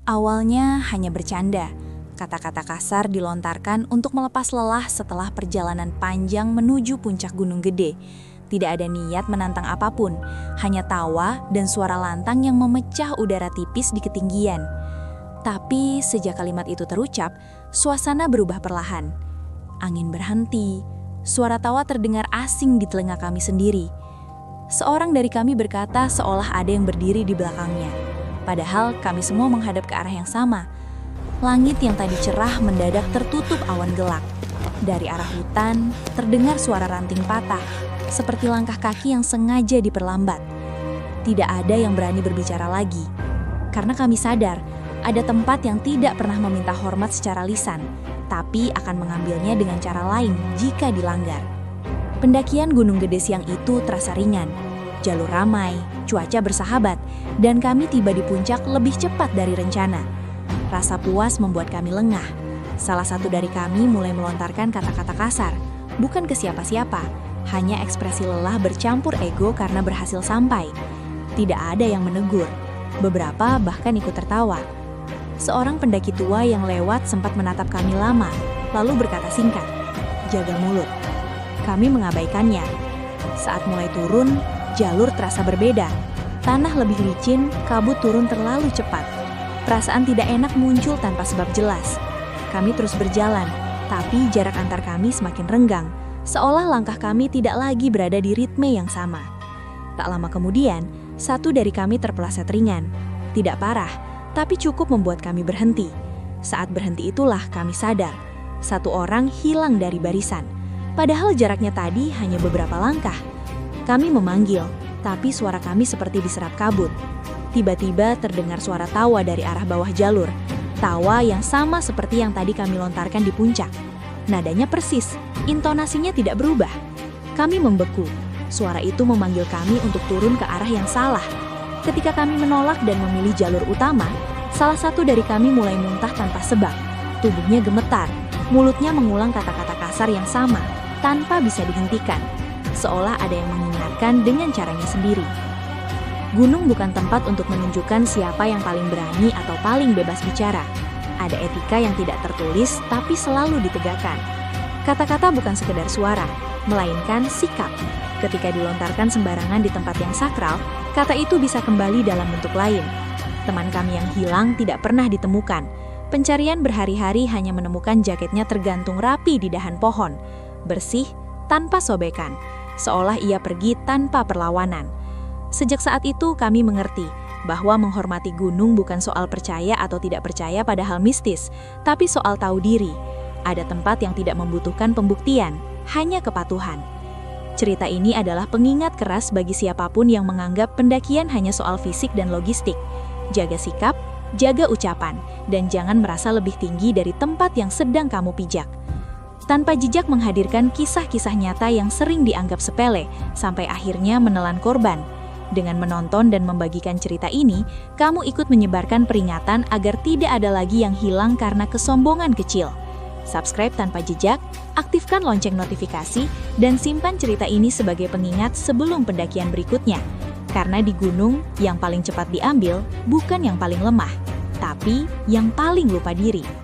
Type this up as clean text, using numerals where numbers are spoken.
Awalnya hanya bercanda. Kata-kata kasar dilontarkan untuk melepas lelah setelah perjalanan panjang menuju puncak Gunung Gede. Tidak ada niat menantang apapun, hanya tawa dan suara lantang yang memecah udara tipis di ketinggian. Tapi sejak kalimat itu terucap, suasana berubah perlahan. Angin berhenti, suara tawa terdengar asing di telinga kami sendiri. Seorang dari kami berkata seolah ada yang berdiri di belakangnya. Padahal kami semua menghadap ke arah yang sama. Langit yang tadi cerah mendadak tertutup awan gelap. Dari arah hutan, terdengar suara ranting patah, seperti langkah kaki yang sengaja diperlambat. Tidak ada yang berani berbicara lagi, karena kami sadar ada tempat yang tidak pernah meminta hormat secara lisan, tapi akan mengambilnya dengan cara lain jika dilanggar. Pendakian Gunung Gede siang itu terasa ringan. Jalur ramai, cuaca bersahabat, dan kami tiba di puncak lebih cepat dari rencana. Rasa puas membuat kami lengah. Salah satu dari kami mulai melontarkan kata-kata kasar, bukan ke siapa-siapa, hanya ekspresi lelah bercampur ego karena berhasil sampai. Tidak ada yang menegur, beberapa bahkan ikut tertawa. Seorang pendaki tua yang lewat sempat menatap kami lama, lalu berkata singkat, "Jaga mulut." Kami mengabaikannya. Saat mulai turun, jalur terasa berbeda. Tanah lebih licin, kabut turun terlalu cepat. Perasaan tidak enak muncul tanpa sebab jelas. Kami terus berjalan, tapi jarak antar kami semakin renggang, seolah langkah kami tidak lagi berada di ritme yang sama. Tak lama kemudian, satu dari kami terpeleset ringan. Tidak parah, tapi cukup membuat kami berhenti. Saat berhenti itulah kami sadar, satu orang hilang dari barisan. Padahal jaraknya tadi hanya beberapa langkah. Kami memanggil, tapi suara kami seperti diserap kabut. Tiba-tiba terdengar suara tawa dari arah bawah jalur. Tawa yang sama seperti yang tadi kami lontarkan di puncak. Nadanya persis, intonasinya tidak berubah. Kami membeku. Suara itu memanggil kami untuk turun ke arah yang salah. Ketika kami menolak dan memilih jalur utama, salah satu dari kami mulai muntah tanpa sebab. Tubuhnya gemetar, mulutnya mengulang kata-kata kasar yang sama, tanpa bisa dihentikan. Seolah ada yang mengingatkan dengan caranya sendiri. Gunung bukan tempat untuk menunjukkan siapa yang paling berani atau paling bebas bicara. Ada etika yang tidak tertulis tapi selalu ditegakkan. Kata-kata bukan sekedar suara, melainkan sikap. Ketika dilontarkan sembarangan di tempat yang sakral, kata itu bisa kembali dalam bentuk lain. Teman kami yang hilang tidak pernah ditemukan. Pencarian berhari-hari hanya menemukan jaketnya tergantung rapi di dahan pohon, bersih tanpa sobekan, seolah ia pergi tanpa perlawanan. Sejak saat itu kami mengerti bahwa menghormati gunung bukan soal percaya atau tidak percaya pada hal mistis, tapi soal tahu diri. Ada tempat yang tidak membutuhkan pembuktian, hanya kepatuhan. Cerita ini adalah pengingat keras bagi siapapun yang menganggap pendakian hanya soal fisik dan logistik. Jaga sikap, jaga ucapan, dan jangan merasa lebih tinggi dari tempat yang sedang kamu pijak. Tanpa Jejak menghadirkan kisah-kisah nyata yang sering dianggap sepele, sampai akhirnya menelan korban. Dengan menonton dan membagikan cerita ini, kamu ikut menyebarkan peringatan agar tidak ada lagi yang hilang karena kesombongan kecil. Subscribe Tanpa Jejak, aktifkan lonceng notifikasi, dan simpan cerita ini sebagai pengingat sebelum pendakian berikutnya. Karena di gunung, yang paling cepat diambil bukan yang paling lemah, tapi yang paling lupa diri.